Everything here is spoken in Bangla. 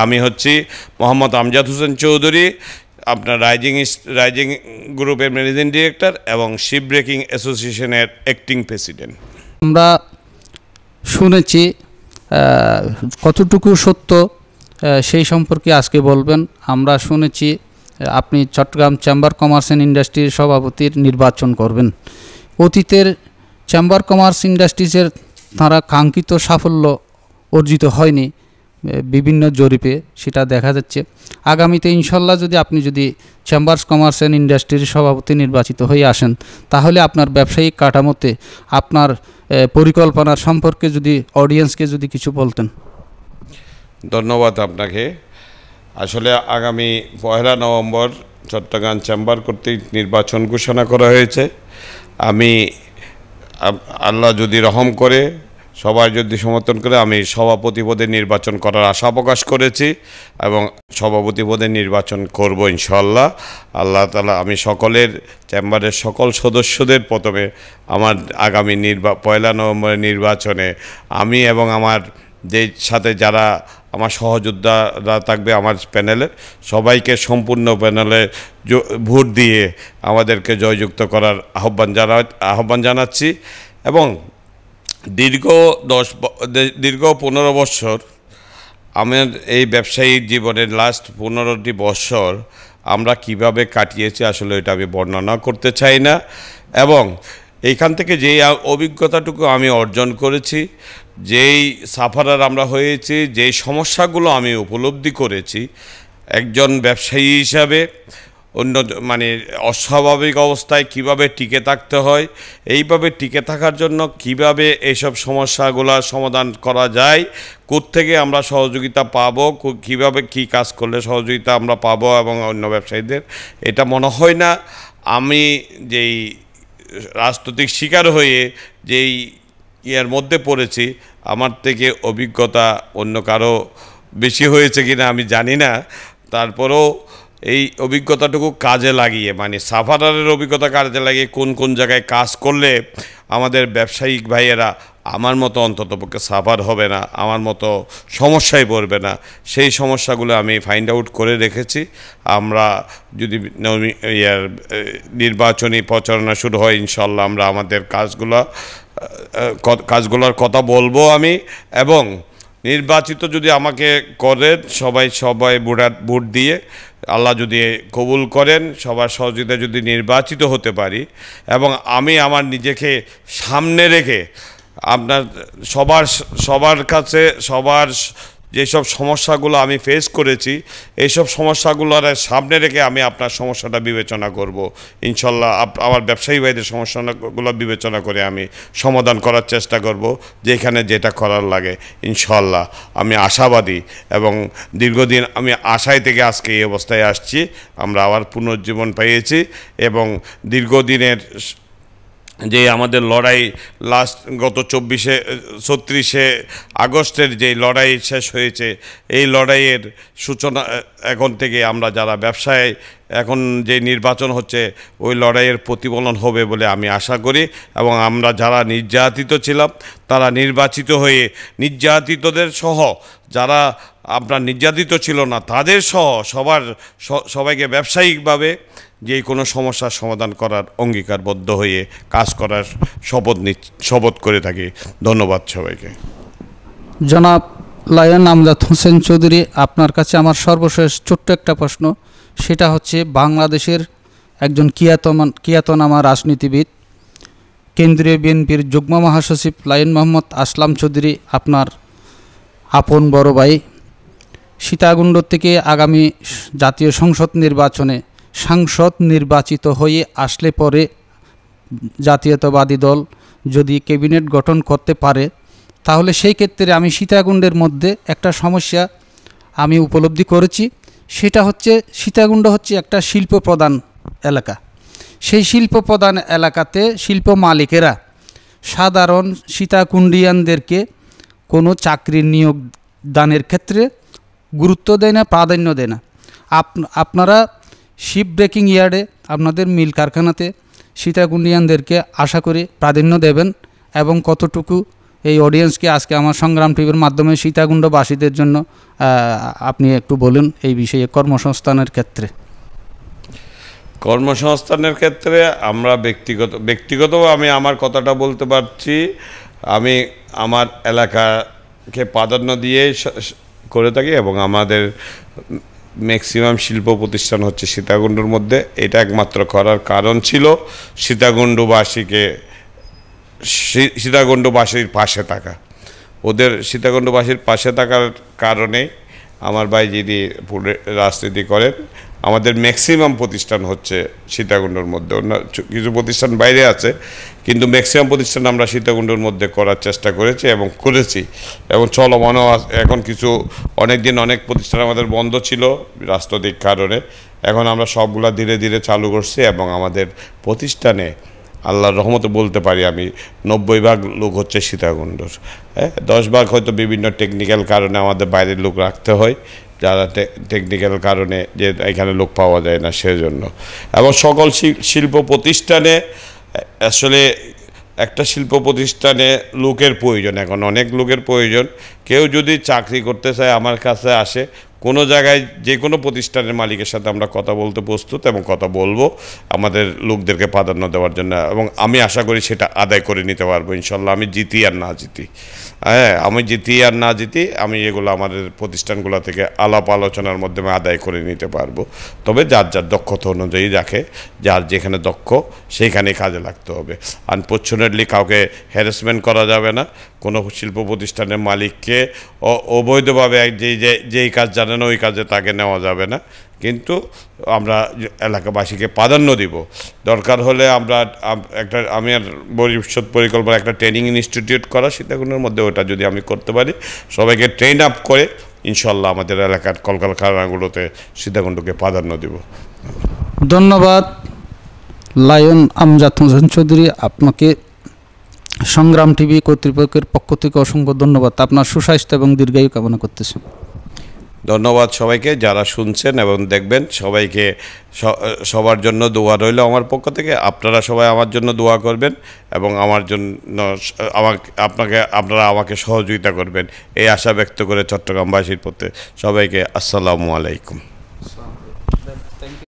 আমি হচ্ছি মোহাম্মদ আমজাদ হোসেন চৌধুরী, আপনার রাইজিং গ্রুপের ম্যানেজিং ডিরেক্টর এবং শিপ ব্রেকিং অ্যাসোসিয়েশনের অ্যাক্টিং প্রেসিডেন্ট। আমরা শুনেছি কতটুকু সত্য সেই সম্পর্কে আজকে বলবেন। আমরা শুনেছি আপনি চট্টগ্রাম চেম্বার কমার্স অ্যান্ড ইন্ডাস্ট্রির সভাপতির নির্বাচন করবেন। অতীতের চেম্বার কমার্স ইন্ডাস্ট্রিজের তারা কাঙ্ক্ষিত সাফল্য অর্জিত হয়নি বিভিন্ন জরিপে, সেটা দেখা যাচ্ছে। আগামীতে ইনশাল্লাহ আপনি যদি চেম্বার্স কমার্স অ্যান্ড ইন্ডাস্ট্রির সভাপতি নির্বাচিত হয়ে আসেন, তাহলে আপনার ব্যবসায়িক কাঠামোতে আপনার পরিকল্পনার সম্পর্কে যদি অডিয়েন্সকে যদি কিছু বলতেন। ধন্যবাদ আপনাকে। আসলে আগামী 1 নভেম্বর চট্টগ্রাম চেম্বার কর্তৃক নির্বাচন ঘোষণা করা হয়েছে। আমি আল্লাহ যদি রহম করে, সবাই যদি সমর্থন করে, আমি সভাপতি পদে নির্বাচন করার আশা প্রকাশ করেছি এবং সভাপতি পদে নির্বাচন করব ইনশাল্লাহ। আল্লাহ তাআলা আমি সকলের চেম্বারের সকল সদস্যদের প্রথমে আমার আগামী 1 নভেম্বরের নির্বাচনে আমি এবং আমার যে সাথে যারা আমার সহযোদ্ধারা থাকবে আমার প্যানেলের সবাইকে সম্পূর্ণ প্যানেলে ভোট দিয়ে আমাদেরকে জয়যুক্ত করার আহ্বান জানাচ্ছি। এবং দীর্ঘ 15 বছর আমার এই ব্যবসায়িক জীবনের লাস্ট 15টি বছর আমরা কিভাবে কাটিয়েছি আসলে এটা আমি বর্ণনা করতে চাই না। এবং এইখান থেকে যেই অভিজ্ঞতাটুকু আমি অর্জন করেছি, যেই সাফারার আমরা হয়েছি, যেই সমস্যাগুলো আমি উপলব্ধি করেছি একজন ব্যবসায়ী হিসাবে, অস্বাভাবিক অবস্থায় কিভাবে টিকে থাকতে হয়, এইভাবে টিকে থাকার জন্য কিভাবে এইসব সমস্যাগুলো সমাধান করা যায়, কোত্থেকে আমরা সহযোগিতা পাবো, কিভাবে কি কাজ করলে সহযোগিতা আমরা পাবো এবং অন্য ব্যবসায়ীদের, এটা মনে হয় না আমি যেই রাজনৈতিক শিকার হয়ে যেই এর মধ্যে পড়েছি, আমার থেকে অভিজ্ঞতা অন্য কারো বেশি হয়েছে কিনা আমি জানি না। তারপরেও এই অভিজ্ঞতাটুকু কাজে লাগিয়ে, সাফারারের অভিজ্ঞতা কাজে লাগিয়ে কোন জায়গায় কাজ করলে আমাদের ব্যবসায়িক ভাইয়েরা আমার মতো অন্ততপক্ষে সাফার হবে না, আমার মতো সমস্যায় পড়বে না, সেই সমস্যাগুলো আমি ফাইন্ড আউট করে রেখেছি। আমরা যদি নির্বাচনী প্রচারণা শুরু হয় ইনশাল্লাহ আমরা আমাদের কাজগুলোর কথা বলবো আমি। এবং নির্বাচিত যদি আমাকে করেন সবাই ভোট দিয়ে আল্লাহ যদি কবুল করেন, সবার সহযোগিতা যদি নির্বাচিত হতে পারি এবং আমি আমার নিজেকে সামনে রেখে আপনার সবার কাছে যেসব সমস্যাগুলো আমি ফেস করেছি এইসব সমস্যাগুলোর সামনে রেখে আমি আপনার সমস্যাটা বিবেচনা করব ইনশাল্লাহ। আমার ব্যবসায়ী ভাইদের সমস্যাগুলো বিবেচনা করে আমি সমাধান করার চেষ্টা করব, যেখানে যেটা করার লাগে ইনশাল্লাহ। আমি আশাবাদী এবং দীর্ঘদিন আমি আশায় থেকে আজকে এই অবস্থায় আসছি। আমরা আবার পুনর্জীবন পেয়েছি এবং দীর্ঘদিনের যে আমাদের লড়াই গত 36শে আগস্টের যে লড়াই শেষ হয়েছে, এই লড়াইয়ের সূচনা এখন থেকে আমরা যারা ব্যবসায় এখন যে নির্বাচন হচ্ছে ওই লড়াইয়ের প্রতিফলন হবে বলে আমি আশা করি। এবং আমরা যারা নির্যাতিত ছিলাম তারা নির্বাচিত হয়ে নির্যাতিতদের সহ যারা আপনার নির্যাতিত ছিল না তাদের সহ সবাইকে ব্যবসায়িকভাবে যে কোনো সমস্যার সমাধান করার অঙ্গীকারবদ্ধ হয়ে কাজ করার শপথ করে থাকি। ধন্যবাদ সবাইকে। জনাব লায়ন আমজাদ হোসেন চৌধুরী, আপনার কাছে আমার সর্বশেষ ছোট্ট একটা প্রশ্ন, সেটা হচ্ছে বাংলাদেশের একজন খ্যাতনামা রাজনীতিবিদ, কেন্দ্রীয় বিএনপির যুগ্ম মহাসচিব লায়ন মোহাম্মদ আসলাম চৌধুরী আপনার আপন বড় ভাই, সীতাকুণ্ড থেকে আগামী জাতীয় সংসদ নির্বাচনে সাংসদ নির্বাচিত হয়ে আসলে পরে জাতীয়তাবাদী দল যদি ক্যাবিনেট গঠন করতে পারে, তাহলে সেই ক্ষেত্রে আমি সীতাকুণ্ডের মধ্যে একটা সমস্যা আমি উপলব্ধি করেছি। সেটা হচ্ছে সীতাকুণ্ড হচ্ছে একটা শিল্প প্রধান এলাকা। সেই শিল্প প্রধান এলাকাতে শিল্প মালিকেরা সাধারণ সীতাকুণ্ডিয়ানদেরকে কোনো চাকরির নিয়োগ দানের ক্ষেত্রে গুরুত্ব দেয় না, প্রাধান্য দেয় না। আপনারা শিপ ব্রেকিং ইয়ার্ডে আপনাদের মিল কারখানাতে সীতাকুণ্ডিয়ানদেরকে আশা করি প্রাধান্য দেবেন এবং কতটুকু এই অডিয়েন্সকে আজকে আমার সংগ্রাম টিভির মাধ্যমে সীতাকুণ্ডবাসীদের জন্য আপনি একটু বলুন এই বিষয়ে কর্মসংস্থানের ক্ষেত্রে। কর্মসংস্থানের ক্ষেত্রে আমরা ব্যক্তিগতও আমি আমার কথাটা বলতে পারছি। আমি আমার এলাকাকে প্রাধান্য দিয়ে করে থাকি এবং আমাদের ম্যাক্সিমাম শিল্প প্রতিষ্ঠান হচ্ছে সীতাকুণ্ডুর মধ্যে। এটা একমাত্র করার কারণ ছিল সীতাকুণ্ডবাসীর পাশে থাকা। ওদের সীতাকুণ্ডবাসীর পাশে থাকার কারণে আমার ভাই যিনি রাজনীতি করেন, আমাদের ম্যাক্সিমাম প্রতিষ্ঠান হচ্ছে সীতাকুণ্ডুর মধ্যে। অন্য কিছু প্রতিষ্ঠান বাইরে আছে, কিন্তু ম্যাক্সিমাম প্রতিষ্ঠান আমরা সীতাকুণ্ডুর মধ্যে করার চেষ্টা করেছি এবং করেছি এবং চলমানও। এখন অনেক দিন অনেক প্রতিষ্ঠান আমাদের বন্ধ ছিল রাজনৈতিক কারণে, এখন আমরা সবগুলা ধীরে ধীরে চালু করছি এবং আমাদের প্রতিষ্ঠানে আল্লাহর রহমতে বলতে পারি আমি 90 ভাগ লোক হচ্ছে সীতাকুণ্ডুর। 10 ভাগ হয়তো বিভিন্ন টেকনিক্যাল কারণে আমাদের বাইরের লোক রাখতে হয়, যারা টেকনিক্যাল কারণে যে এখানে লোক পাওয়া যায় না সেজন্য। এবং সকল শিল্প প্রতিষ্ঠানে আসলে একটা শিল্প প্রতিষ্ঠানে লোকের প্রয়োজন, এখন অনেক লোকের প্রয়োজন। কেউ যদি চাকরি করতে চায় আমার কাছে আসে, কোনো জায়গায় যে কোনো প্রতিষ্ঠানের মালিকের সাথে আমরা কথা বলতে প্রস্তুত এবং কথা বলবো আমাদের লোকদেরকে প্রাধান্য দেওয়ার জন্য। এবং আমি আশা করি সেটা আদায় করে নিতে পারবো ইনশাল্লাহ। আমি জিতি আর না জিতি, আমি জিতি আর না জিতি, আমি এগুলো আমাদের প্রতিষ্ঠানগুলো থেকে আলাপ আলোচনার মাধ্যমে আদায় করে নিতে পারবো। তবে যার যার দক্ষতা অনুযায়ী রাখে, যার যেখানে দক্ষ সেইখানে কাজে লাগতে হবে। আনফর্চুনেটলি কাউকে হ্যারাসমেন্ট করা যাবে না। কোনো শিল্প প্রতিষ্ঠানের মালিককে অবৈধভাবে যেই কাজ জানে না ওই কাজে তাকে নেওয়া যাবে না। কিন্তু আমরা এলাকাবাসীকে প্রাধান্য দিব। দরকার হলে আমি আর ভবিষ্যৎ পরিকল্পনা একটা ট্রেনিং ইনস্টিটিউট করা সীতাকুণ্ডের মধ্যে, ওটা যদি আমি করতে পারি, সবাইকে ট্রেন আপ করে ইনশাল্লাহ আমাদের এলাকার কলকারখানাগুলোতে সীতাকুণ্ডকে প্রাধান্য দিব। ধন্যবাদ লায়ন আমজাদ হোসেন চৌধুরী, আপনাকে সংগ্রাম টিভি কর্তৃপক্ষের পক্ষ থেকে অসংখ্য ধন্যবাদ। আপনার সুস্বাস্থ্য এবং দীর্ঘায়ু কামনা করতেছি। ধন্যবাদ সবাইকে যারা শুনছেন এবং দেখবেন। সবাইকে সবার জন্য দোয়া রইল আমার পক্ষ থেকে। আপনারা সবাই আমার জন্য দোয়া করবেন এবং আপনারা আমাকে সহযোগিতা করবেন, এই আশা ব্যক্ত করে চট্টগ্রামবাসীর প্রতি সবাইকে আসসালামু আলাইকুম।